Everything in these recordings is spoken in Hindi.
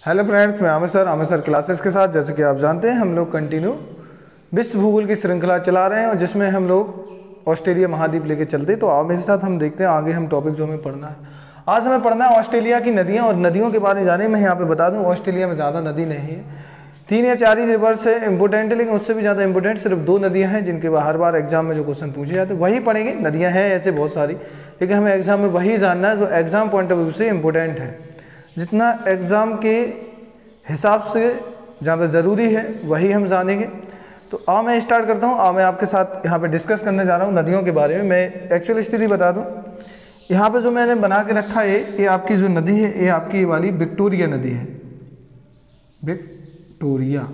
हेलो फ्रेंड्स, मैं आमिर सर क्लासेस के साथ, जैसे कि आप जानते हैं, हम लोग कंटिन्यू विश्व भूगोल की श्रृंखला चला रहे हैं और जिसमें हम लोग ऑस्ट्रेलिया महाद्वीप लेके चलते हैं। तो आप मेरे साथ हम देखते हैं आगे हम टॉपिक जो हमें पढ़ना है। आज हमें पढ़ना है ऑस्ट्रेलिया की नदियाँ और नदियों के बारे में जाने। मैं यहाँ पे बता दूँ, ऑस्ट्रेलिया में ज़्यादा नदी नहीं है, 3 या 4 ही रिवर्स है इंपोर्टेंट है, लेकिन उससे भी ज़्यादा इंपोर्टेंट सिर्फ 2 नदियाँ हैं जिनके हर बार एग्जाम में जो क्वेश्चन पूछे जाते हैं वही पढ़ेंगे। नदियाँ हैं ऐसे बहुत सारी, लेकिन हमें एग्जाम में वही जानना है जो एग्जाम पॉइंट ऑफ व्यू से इंपॉर्टेंट है। जितना एग्जाम के हिसाब से ज़्यादा ज़रूरी है वही हम जानेंगे। तो आओ मैं स्टार्ट करता हूँ। आओ मैं आपके साथ यहाँ पे डिस्कस करने जा रहा हूँ नदियों के बारे में। मैं एक्चुअल स्थिति बता दूँ, यहाँ पे जो मैंने बना के रखा है ये आपकी जो नदी है ये आपकी ये वाली विक्टोरिया नदी है, विक्टोरिया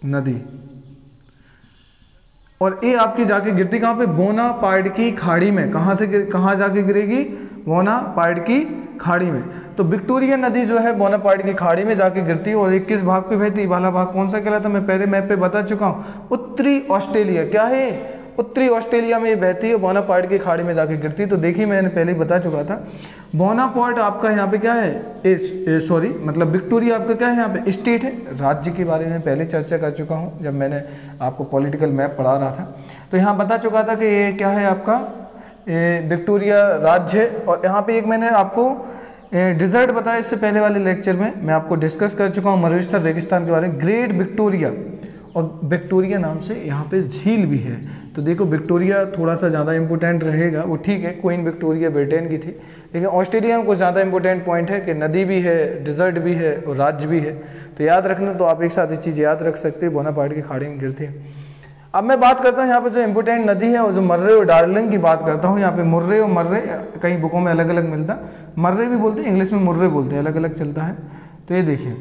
नदी। और ये आपकी जाके गिरती कहाँ पे? बोनापार्ड की खाड़ी में। कहाँ से कहाँ जाके गिरेगी? बोनापार्ड की खाड़ी में। तो विक्टोरिया नदी जो है बोनापार्ड की खाड़ी में जाके गिरती है। और ये किस भाग पे बहती है? वाला भाग कौन सा कहलाता है? मैं पहले मैप पे बता चुका हूँ, उत्तरी ऑस्ट्रेलिया। क्या है? उत्तरी ऑस्ट्रेलिया में ये बहती है, बोनापार्ड की खाड़ी में जाके गिरती है। तो देखिए मैंने पहले ही बता चुका था, बोनापार्ड आपका यहाँ पे क्या है? सॉरी मतलब विक्टोरिया आपका क्या है? यहाँ पे स्टेट है। राज्य के बारे में पहले चर्चा कर चुका हूँ जब मैंने आपको पॉलिटिकल मैप पढ़ा रहा था। तो यहाँ बता चुका था कि ये क्या है आपका विक्टोरिया राज्य है। और यहाँ पे एक मैंने आपको डिजर्ट बताया इससे पहले वाले लेक्चर में, मैं आपको डिस्कस कर चुका हूँ मरुस्थल रेगिस्तान के बारे में, ग्रेट विक्टोरिया। और विक्टोरिया नाम से यहाँ पे झील भी है। तो देखो विक्टोरिया थोड़ा सा ज़्यादा इंपॉर्टेंट रहेगा, वो ठीक है, क्वीन विक्टोरिया ब्रिटेन की थी, लेकिन ऑस्ट्रेलिया में कुछ ज़्यादा इंपॉर्टेंट पॉइंट है कि नदी भी है, डिजर्ट भी है और राज्य भी है। तो याद रखना, तो आप एक साथ इस चीज़ याद रख सकते हैं, बोनापार्ड की खाड़ी में गिरती है। अब मैं बात करता हूँ यहाँ पे जो इंपॉर्टेंट नदी है और जो मर्रे और डार्लिंग की बात करता हूँ। यहाँ पे मुर्रे और मर्रे कई बुकों में अलग अलग मिलता है, मर्रे भी बोलते हैं, इंग्लिश में मुर्रे बोलते हैं, अलग अलग चलता है। तो ये देखिए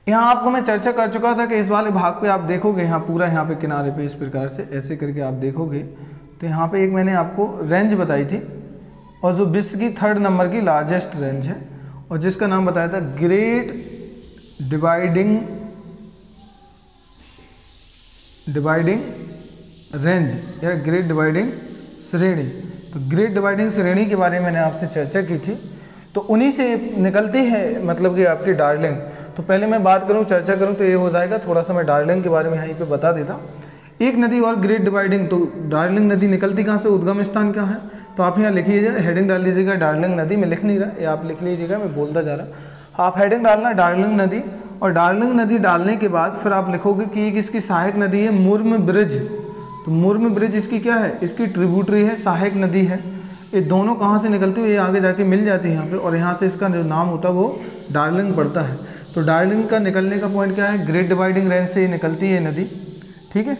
यहाँ आपको मैं चर्चा कर चुका था कि इस वाले भाग पे आप देखोगे, यहाँ पूरा यहाँ पे किनारे पे इस प्रकार से ऐसे करके आप देखोगे तो यहाँ पे एक मैंने आपको रेंज बताई थी, और जो विश्व की 3rd नंबर की लार्जेस्ट रेंज है और जिसका नाम बताया था ग्रेट डिवाइडिंग रेंज या ग्रेट डिवाइडिंग श्रेणी। तो ग्रेट डिवाइडिंग श्रेणी के बारे में मैंने आपसे चर्चा की थी। तो उन्हीं से निकलती है मतलब कि आपकी डार्लिंग। तो पहले मैं बात करूं, चर्चा करूं तो ये हो जाएगा, थोड़ा सा मैं डार्लिंग के बारे में यहीं पे बता देता। एक नदी और ग्रेट डिवाइडिंग। तो डार्लिंग नदी निकलती कहाँ से? उद्गम स्थान क्या है? तो आप यहाँ लिख लीजिए, हेडिंग डाल लीजिएगा डार्लिंग नदी। मैं लिख नहीं रहा, ये आप लिख लीजिएगा, मैं बोलता जा रहा। आप हेडिंग डालना डार्लिंग नदी, और डार्लिंग नदी डालने के बाद फिर आप लिखोगे कि एक इसकी सहायक नदी है मुर्म ब्रिज। तो मुर्म ब्रिज इसकी क्या है? इसकी ट्रिब्यूटरी है, सहायक नदी है। ये दोनों कहाँ से निकलती है? ये आगे जाके मिल जाती है यहाँ पे, और यहाँ से इसका जो नाम होता है वो डार्लिंग पड़ता है। तो डार्लिंग का निकलने का पॉइंट क्या है? ग्रेट डिवाइडिंग रेंज से ये निकलती है नदी, ठीक है।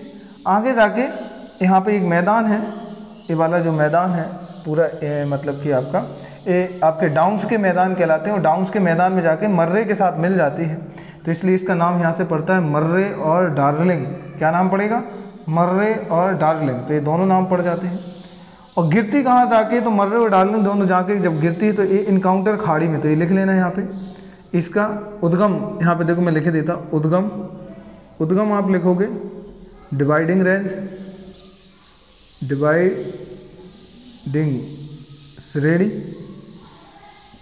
आगे जाके यहाँ पे एक मैदान है, ये वाला जो मैदान है पूरा मतलब कि आपके डाउन्स के मैदान कहलाते हैं, और डाउन्स के मैदान में जाके मर्रे के साथ मिल जाती है। तो इसलिए इसका नाम यहाँ से पड़ता है मर्रे और डार्लिंग। क्या नाम पड़ेगा? मर्रे और डार्लिंग। तो ये दोनों नाम पड़ जाते हैं। और गिरती कहाँ जाके? तो मर्रे और डार्लिंग दोनों जाके जब गिरती है तो ये इनकाउंटर खाड़ी में। तो ये लिख लेना है यहाँ पे, इसका उद्गम यहाँ पे देखो मैं लिख देता, उद्गम आप लिखोगे डिवाइडिंग रेंज, डिवाइडिंग श्रेणी,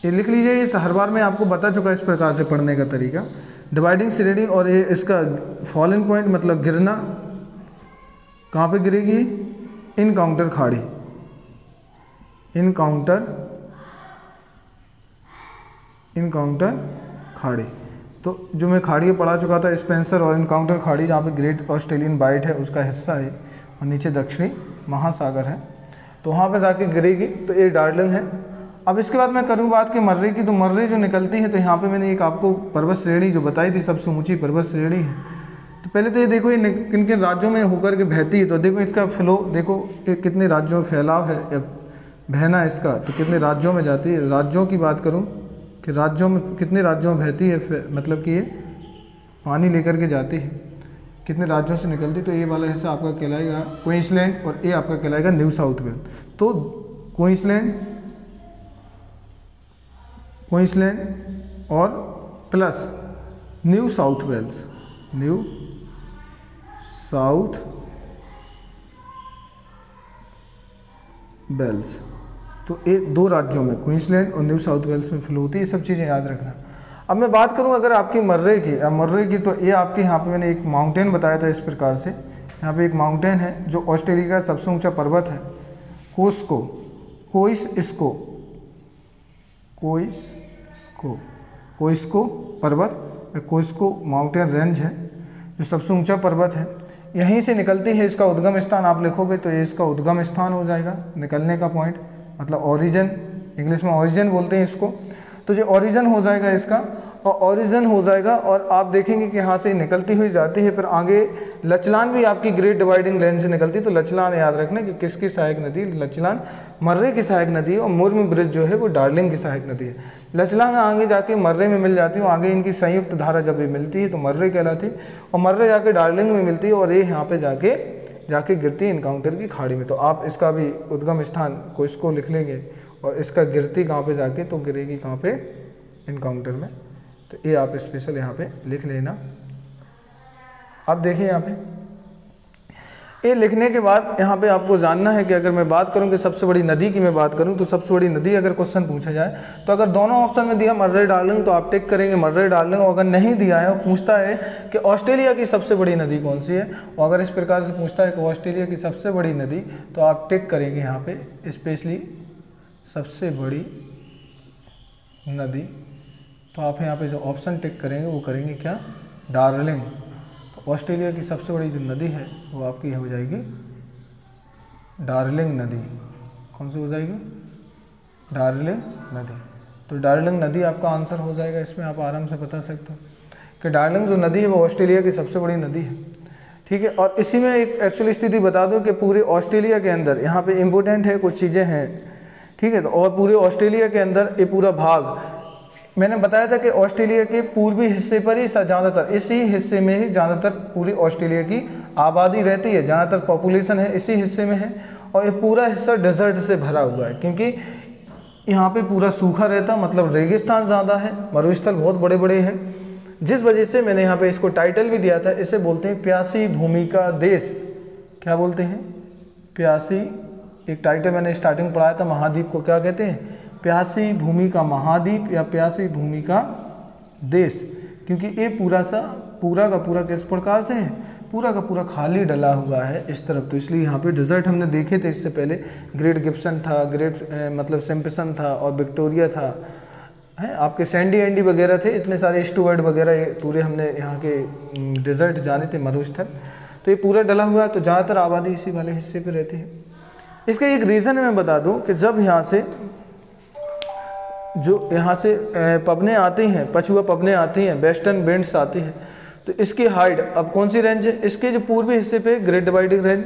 ये लिख लीजिए। ये हर बार मैं आपको बता चुका इस प्रकार से पढ़ने का तरीका, डिवाइडिंग श्रेणी। और ये इसका फॉलिंग पॉइंट मतलब गिरना कहाँ पे गिरेगी? इनकाउंटर खाड़ी, इनकाउंटर खाड़ी। तो जो मैं खाड़ी पढ़ा चुका था, स्पेंसर और इनकाउंटर खाड़ी, जहाँ पे ग्रेट ऑस्ट्रेलियन बाइट है उसका हिस्सा है और नीचे दक्षिणी महासागर है, तो वहाँ पे जाके गिरेगी। तो ये डार्लिंग है। अब इसके बाद मैं करूँ बात कि मर्रे की। तो मर्रे जो निकलती है, तो यहाँ पे मैंने एक आपको पर्वत श्रेणी जो बताई थी, सबसे ऊंची पर्वत श्रेणी है। तो पहले तो ये देखो ये किन किन राज्यों में होकर के बहती है। तो देखो इसका फ्लो देखो कि कितने राज्यों में फैलाव है या बहना इसका, तो कितने राज्यों में जाती है। राज्यों की बात करूँ कि राज्यों में कितने राज्यों में बहती है, मतलब कि ये पानी लेकर के जाती है, कितने राज्यों से निकलती। तो ये वाला हिस्सा आपका कहलाएगा क्वींसलैंड और ये आपका कहलाएगा न्यू साउथ वेल्स। तो क्वींसलैंड और प्लस न्यू साउथ वेल्स, तो ये 2 राज्यों में क्वींसलैंड और न्यू साउथ वेल्स में फ्लो होती है। ये सब चीज़ें याद रखना। अब मैं बात करूं अगर आपकी मर्रे की, तो ये आपके यहाँ पे मैंने एक माउंटेन बताया था इस प्रकार से। यहाँ पे एक माउंटेन है जो ऑस्ट्रेलिया का सबसे ऊंचा पर्वत है, कोइस्को पर्वत, कोइस्को माउंटेन रेंज है जो सबसे ऊंचा पर्वत है। यहीं से निकलती है, इसका उद्गम स्थान आप लिखोगे तो ये इसका उद्गम स्थान हो जाएगा, निकलने का पॉइंट, मतलब ओरिजिन, इंग्लिश में ओरिजिन बोलते हैं इसको। तो जो ओरिजिन हो जाएगा इसका, और ओरिजिन हो जाएगा, और आप देखेंगे कि यहाँ से निकलती हुई जाती है, फिर आगे लचलान भी आपकी ग्रेट डिवाइडिंग रेंज से निकलती है। तो लचलान याद रखना कि किसकी सहायक नदी, लचलान मर्रे की सहायक नदी है, और मुर्म ब्रिज जो है वो डार्लिंग की सहायक नदी है। लचलान आगे जाके मर्रे में मिल जाती है, आगे इनकी संयुक्त धारा जब ये मिलती है तो मर्रे कहलाती है, और मर्रे जाके डार्लिंग में मिलती है, और ये यहाँ पे जाके गिरती है इनकाउंटर की खाड़ी में। तो आप इसका भी उद्गम स्थान को इसको लिख लेंगे, और इसका गिरती कहाँ पे जाके, तो गिरेगी कहाँ पे, इनकाउंटर में। तो ये आप स्पेशल यहाँ पे लिख लेना। अब देखिए यहाँ पे ये लिखने के बाद यहाँ पे आपको जानना है कि अगर मैं बात करूँ कि सबसे बड़ी नदी की मैं बात करूँ, तो सबसे बड़ी नदी अगर क्वेश्चन पूछा जाए तो अगर दोनों ऑप्शन में दिया मर्रे डार्लिंग तो आप टिक करेंगे मर्रे डार्लिंग, और अगर नहीं दिया है और पूछता है कि ऑस्ट्रेलिया की सबसे बड़ी नदी कौन सी है, और अगर इस प्रकार से पूछता है कि ऑस्ट्रेलिया की सबसे बड़ी नदी, तो आप टिक करेंगे यहाँ पे स्पेशली सबसे बड़ी नदी। तो आप यहाँ पे जो ऑप्शन टिक करेंगे वो करेंगे क्या, डार्लिंग। तो ऑस्ट्रेलिया की सबसे बड़ी जो नदी है वो आपकी हो जाएगी डार्लिंग नदी। कौन सी हो जाएगी, डार्लिंग नदी। तो डार्लिंग नदी आपका आंसर हो जाएगा। इसमें आप आराम से बता सकते हो कि डार्लिंग जो नदी है वो ऑस्ट्रेलिया की सबसे बड़ी नदी है। ठीक है, और इसी में एक एक्चुअली स्थिति बता दूं कि पूरे ऑस्ट्रेलिया के अंदर यहाँ पे इम्पोर्टेंट है, कुछ चीज़ें हैं। ठीक है, तो और पूरे ऑस्ट्रेलिया के अंदर ये पूरा भाग मैंने बताया था कि ऑस्ट्रेलिया के पूर्वी हिस्से पर ही ज़्यादातर, इसी हिस्से में ही ज़्यादातर पूरी ऑस्ट्रेलिया की आबादी रहती है, ज़्यादातर पॉपुलेशन है इसी हिस्से में है, और ये पूरा हिस्सा डेजर्ट से भरा हुआ है, क्योंकि यहाँ पे पूरा सूखा रहता, मतलब रेगिस्तान ज़्यादा है, मरुस्थल बहुत बड़े बड़े हैं, जिस वजह से मैंने यहाँ पे इसको टाइटल भी दिया था। इसे बोलते हैं प्यासी भूमि का देश। क्या बोलते हैं, प्यासी, एक टाइटल मैंने स्टार्टिंग पढ़ाया था, महाद्वीप को क्या कहते हैं, प्यासी भूमि का महाद्वीप या प्यासी भूमि का देश, क्योंकि ये पूरा का पूरा किस प्रकार से है, पूरा का पूरा खाली डला हुआ है इस तरफ। तो इसलिए यहाँ पे डिजर्ट हमने देखे थे इससे पहले, ग्रेट गिब्सन था, मतलब सिम्पसन था और विक्टोरिया था, है आपके सैंडी एंडी वगैरह थे, इतने सारे स्टुअर्ट वगैरह पूरे हमने यहाँ के डिजर्ट जाने थे, मरुस्थल। तो ये पूरा डला हुआ है, तो ज़्यादातर आबादी इसी वाले हिस्से पे रहती है। इसका एक रीज़न मैं बता दूं कि जब यहाँ से पवने आती हैं, पछुआ पवने आती हैं, वेस्टर्न विंड्स आती हैं, तो इसकी हाइट अब कौन सी रेंज है, इसके जो पूर्वी हिस्से पे ग्रेट डिवाइडिंग रेंज,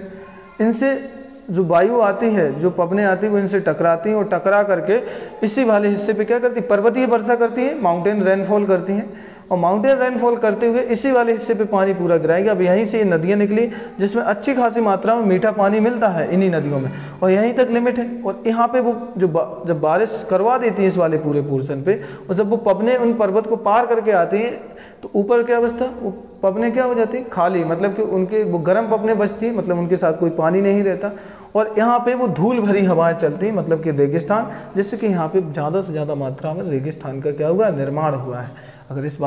इनसे जो वायु आती है, जो पवने आती है वो इनसे टकराती हैं, और टकरा करके इसी वाले हिस्से पे क्या करती है, पर्वतीय वर्षा करती है, माउंटेन रेनफॉल करती हैं, और माउंटेन रेनफॉल करते हुए इसी वाले हिस्से पे पानी पूरा गिराएंगे। अब यहीं से ये नदियाँ निकली जिसमें अच्छी खासी मात्रा में मीठा पानी मिलता है इन्हीं नदियों में, और यहीं तक लिमिट है। और यहाँ पे वो जब बारिश करवा देती है इस वाले पूरे पोर्शन पे, और जब वो पवने उन पर्वत को पार करके आती हैं तो ऊपर क्या अवस्था, वो पवने क्या हो जाती है, खाली, मतलब कि उनके वो गर्म पवने बचती हैं, मतलब उनके साथ कोई पानी नहीं रहता, और यहाँ पे वो धूल भरी हवाएं चलती हैं, मतलब कि रेगिस्तान, जिससे कि यहाँ पे ज़्यादा से ज़्यादा मात्रा में रेगिस्तान का क्या हुआ, निर्माण हुआ है। अगर इस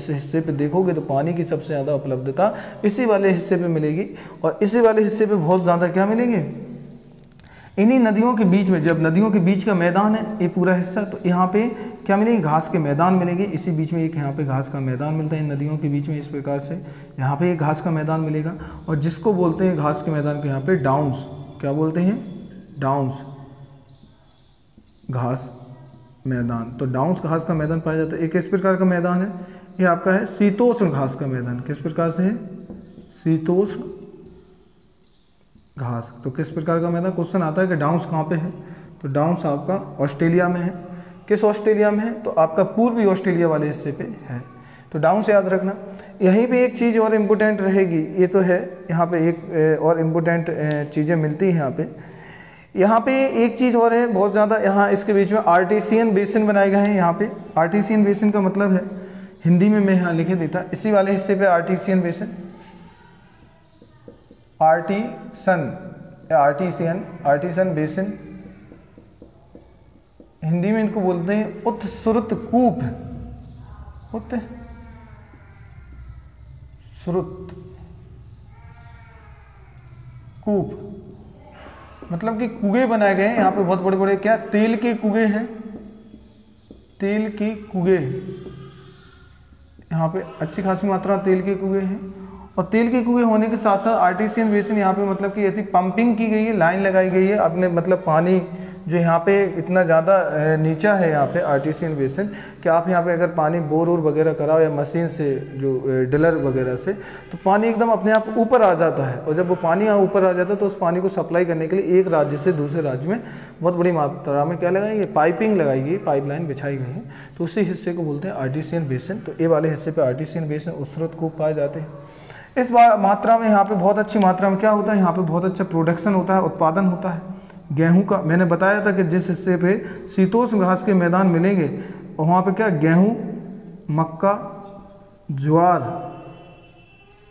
हिस्से पे देखोगे तो पानी की सबसे ज़्यादा उपलब्धता इसी वाले हिस्से पे मिलेगी, और इसी वाले हिस्से पे बहुत ज़्यादा क्या मिलेंगे, इन्हीं नदियों के बीच में, जब नदियों के बीच का मैदान है ये पूरा हिस्सा, तो यहाँ पे क्या मिलेगी, घास के मैदान मिलेंगे। इसी बीच में एक यहाँ पे घास का मैदान मिलता है इन नदियों के बीच में, इस प्रकार से यहाँ पे एक घास का मैदान मिलेगा, और जिसको बोलते हैं घास के मैदान को यहाँ पे डाउन्स, क्या बोलते हैं, डाउन्स घास मैदान। तो डाउन्स घास का मैदान पाया जाता है। एक किस प्रकार का मैदान है, ये आपका है शीतोष्ण घास का मैदान। किस प्रकार से है, शीतोष्ण घास। तो किस प्रकार का मैदान, क्वेश्चन आता है कि डाउन्स कहाँ पे है, तो डाउन्स आपका ऑस्ट्रेलिया में है। किस ऑस्ट्रेलिया में है, तो आपका पूर्वी ऑस्ट्रेलिया वाले हिस्से पे है। तो डाउन्स याद रखना। यहीं पे एक चीज़ और इम्पोर्टेंट रहेगी, ये तो है, यहाँ पे एक और इम्पोर्टेंट चीज़ें मिलती हैं यहाँ पे एक चीज़ और है बहुत ज़्यादा, यहाँ इसके बीच में आर्टिसियन बेसिन बनाए गए हैं। यहाँ पे आर्टिसियन बेसिन का मतलब है, हिंदी में मैं यहाँ लिखे देता, इसी वाले हिस्से पे artisan basin, artisan basin, Hindi में इनको बोलते हैं उत्सुरुत कूप, उत्सुरुत कूप, मतलब कि कुएं बनाए गए हैं यहाँ पे बहुत बड़े बड़े, क्या तेल के कुएं हैं, तेल के कुएं, यहाँ पे अच्छी खासी मात्रा तेल के कुएं हैं। और तेल के कुएं होने के साथ साथ आर्टिसियन बेसिन यहाँ पे मतलब कि ऐसी पंपिंग की गई है, लाइन लगाई गई है अपने, मतलब पानी जो यहाँ पे इतना ज़्यादा नीचा है यहाँ पे आर्टिसियन बेसिन कि आप यहाँ पे अगर पानी बोर वगैरह कराओ या मशीन से जो ड्रिलर वगैरह से, तो पानी एकदम अपने आप ऊपर आ जाता है। और जब वो पानी यहाँ ऊपर आ जाता है तो उस पानी को सप्लाई करने के लिए एक राज्य से दूसरे राज्य में बहुत बड़ी मात्रा में क्या लगाई गई, पाइपिंग लगाई गई, पाइपलाइन बिछाई गई है। तो उसी हिस्से को बोलते हैं आर्टिसियन बेसिन। तो ये वाले हिस्से पर आर्टिसियन बेसिन उत्सुरुत कूप पाए जाते हैं। इस मात्रा में यहाँ पे बहुत अच्छी मात्रा में क्या होता है, यहाँ पे बहुत अच्छा प्रोडक्शन होता है, उत्पादन होता है गेहूं का। मैंने बताया था कि जिस हिस्से पे शीतोष्ण घास के मैदान मिलेंगे वहाँ पे क्या गेहूं, मक्का, ज्वार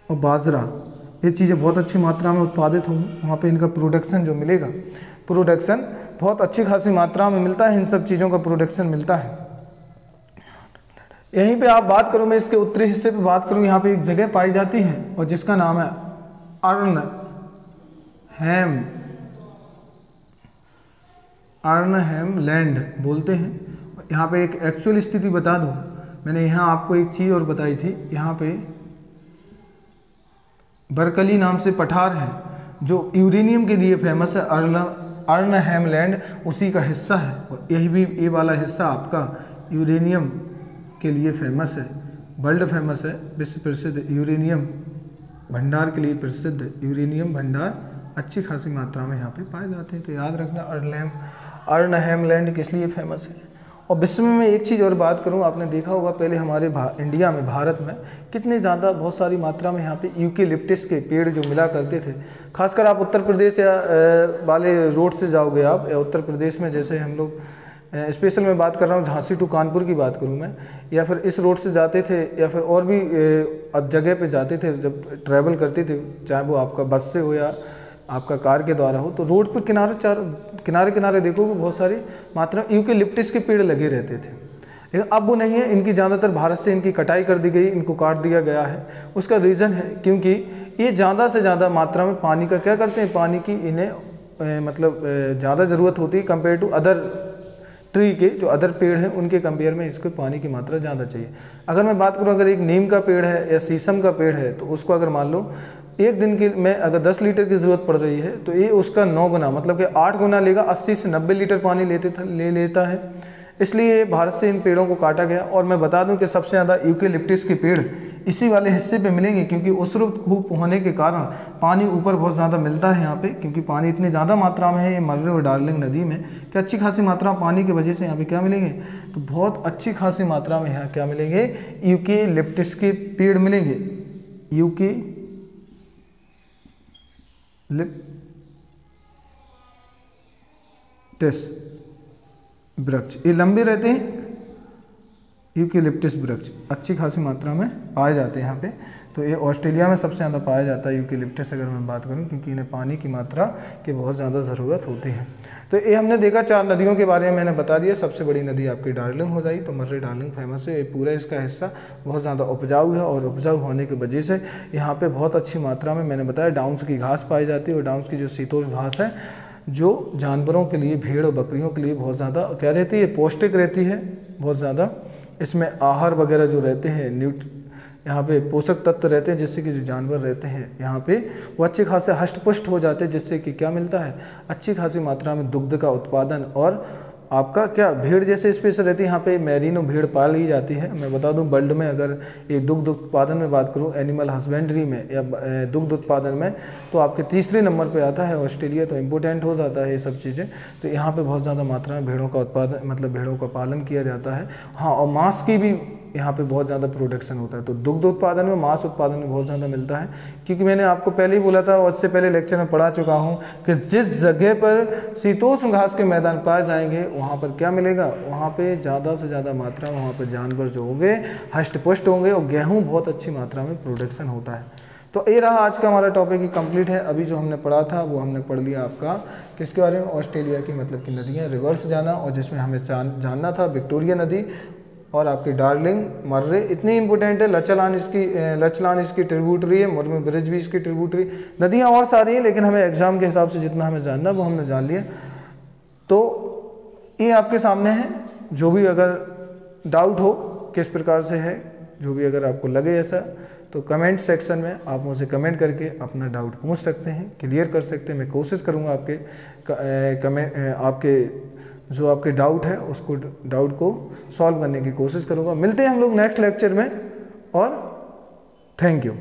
और बाजरा, ये चीज़ें बहुत अच्छी मात्रा में उत्पादित होंगी। वहाँ पे इनका प्रोडक्शन जो मिलेगा, प्रोडक्शन बहुत अच्छी खासी मात्रा में मिलता है, इन सब चीज़ों का प्रोडक्शन मिलता है। यहीं पे आप बात करूँ, मैं इसके उत्तरी हिस्से पे बात करूँ, यहाँ पे एक जगह पाई जाती है और जिसका नाम है अर्नहेम लैंड बोलते हैं। यहाँ पे एक एक्चुअल स्थिति बता दूँ, मैंने यहाँ आपको एक चीज़ और बताई थी, यहाँ पे बरकली नाम से पठार है जो यूरेनियम के लिए फेमस है। अर्नहेम लैंड उसी का हिस्सा है और यही भी ये वाला हिस्सा आपका यूरेनियम के लिए फेमस है, वर्ल्ड फेमस है, विश्व प्रसिद्ध यूरेनियम भंडार के लिए प्रसिद्ध यूरेनियम भंडार अच्छी खासी मात्रा में यहाँ पे पाए जाते हैं। तो याद रखना अर्नहेम लैंड किस लिए फेमस है। और विश्व में मैं एक चीज़ और बात करूँ, आपने देखा होगा पहले हमारे इंडिया में, भारत में कितने ज़्यादा बहुत सारी मात्रा में यहाँ पे यूकेलिप्टस के पेड़ जो मिला करते थे। खासकर आप उत्तर प्रदेश या वाले रोड से जाओगे आप, या उत्तर प्रदेश में जैसे हम लोग स्पेशल मैं बात कर रहा हूँ झांसी टू कानपुर की बात करूँ मैं, या फिर इस रोड से जाते थे या फिर और भी जगह पे जाते थे, जब ट्रैवल करते थे, चाहे वो आपका बस से हो या आपका कार के द्वारा हो, तो रोड पर किनारे किनारे देखोगे बहुत सारी मात्रा यूकेलिप्टस के पेड़ लगे रहते थे। लेकिन अब वो नहीं है, इनकी ज़्यादातर भारत से इनकी कटाई कर दी गई, इनको काट दिया गया है। उसका रीज़न है क्योंकि ये ज़्यादा से ज़्यादा मात्रा में पानी का क्या करते हैं, पानी की इन्हें मतलब ज़्यादा ज़रूरत होती है कंपेयर टू अदर ट्री के, जो अदर पेड़ हैं उनके कंपेयर में इसको पानी की मात्रा ज़्यादा चाहिए। अगर मैं बात करूँ, अगर एक नीम का पेड़ है या शीशम का पेड़ है, तो उसको अगर मान लो एक दिन के में अगर 10 लीटर की ज़रूरत पड़ रही है, तो ये उसका 9 गुना मतलब कि 8 गुना लेगा, 80 से 90 लीटर पानी ले लेता है। इसलिए भारत से इन पेड़ों को काटा गया। और मैं बता दूं कि सबसे ज़्यादा यूकेलिप्टस के पेड़ इसी वाले हिस्से पे मिलेंगे, क्योंकि उत्सुरुत कूप होने के कारण पानी ऊपर बहुत ज़्यादा मिलता है यहाँ पे, क्योंकि पानी इतनी ज़्यादा मात्रा में है ये मर्रे और डार्लिंग नदी में कि अच्छी खासी मात्रा पानी की वजह से यहाँ पे क्या मिलेंगे, तो बहुत अच्छी खासी मात्रा में यहाँ क्या मिलेंगे, यूकेलिप्टस के पेड़ मिलेंगे। यूकेलिप्टस वृक्ष ये लंबे रहते हैं, यूकेलिप्टस वृक्ष अच्छी खासी मात्रा में पाए जाते हैं यहाँ पे। तो ये ऑस्ट्रेलिया में सबसे ज़्यादा पाया जाता है यूकेलिप्टस, अगर मैं बात करूँ, क्योंकि इन्हें पानी की मात्रा की बहुत ज़्यादा ज़रूरत होती है। तो ये हमने देखा 4 नदियों के बारे में मैंने बता दिया। सबसे बड़ी नदी आपकी डार्लिंग हो जाएगी, तो मर्रे डार्लिंग फेमस है। ये पूरा इसका हिस्सा बहुत ज़्यादा उपजाऊ है और उपजाऊ होने की वजह से यहाँ पे बहुत अच्छी मात्रा में मैंने बताया डाउन्स की घास पाई जाती है। और डाउन्स की जो शीतोष्ण घास है, जो जानवरों के लिए, भेड़ और बकरियों के लिए बहुत ज़्यादा क्या रहती है, पौष्टिक रहती है बहुत ज़्यादा। इसमें आहार वगैरह जो रहते हैं, यहाँ पे पोषक तत्व रहते हैं, जिससे कि जो जानवर रहते हैं यहाँ पे वो अच्छे खासे हष्ट-पुष्ट हो जाते हैं, जिससे कि क्या मिलता है, अच्छी खासी मात्रा में दुग्ध का उत्पादन। और आपका क्या भेड़ जैसे स्पेशल रहती है, यहाँ पे मैरिनो भेड़ पाली जाती है। मैं बता दूं वर्ल्ड में अगर ये दुग्ध उत्पादन में बात करूं, एनिमल हस्बेंड्री में या दुग्ध उत्पादन में, तो आपके तीसरे नंबर पे आता है ऑस्ट्रेलिया। तो इम्पोर्टेंट हो जाता है ये सब चीज़ें। तो यहाँ पे बहुत ज़्यादा मात्रा में भेड़ों का उत्पादन, मतलब भेड़ों का पालन किया जाता है। हाँ, और मांस की भी यहाँ पे बहुत ज़्यादा प्रोडक्शन होता है। तो दुग्ध उत्पादन में, मांस उत्पादन में बहुत ज़्यादा मिलता है, क्योंकि मैंने आपको पहले ही बोला था और इससे पहले लेक्चर में पढ़ा चुका हूँ कि जिस जगह पर शीतोष्ण घास के मैदान पाए जाएंगे वहाँ पर क्या मिलेगा, वहाँ पे ज़्यादा से ज़्यादा मात्रा में वहाँ पर जानवर जो होंगे हष्ट पुष्ट होंगे और गेहूँ बहुत अच्छी मात्रा में प्रोडक्शन होता है। तो ये रहा आज का हमारा टॉपिक ही कंप्लीट है। अभी जो हमने पढ़ा था वो हमने पढ़ लिया आपका किसके बारे में, ऑस्ट्रेलिया की मतलब की नदियाँ, रिवर्स जाना, और जिसमें हमें जानना था विक्टोरिया नदी और आपकी डार्लिंग, मर्रे, इतनी इंपॉर्टेंट है। लचलान इसकी ट्रिब्यूटरी है, मुर्मे ब्रिज भी इसकी ट्रिब्यूटरी। नदियाँ और सारी हैं, लेकिन हमें एग्जाम के हिसाब से जितना हमें जानना वो हमने जान लिया। तो ये आपके सामने है, जो भी अगर डाउट हो किस प्रकार से है, जो भी अगर आपको लगे ऐसा, तो कमेंट सेक्शन में आप मुझसे कमेंट करके अपना डाउट पूछ सकते हैं, क्लियर कर सकते हैं। मैं कोशिश करूँगा आपके जो आपके डाउट है उसको डाउट को सॉल्व करने की कोशिश करूँगा। मिलते हैं हम लोग नेक्स्ट लेक्चर में, और थैंक यू।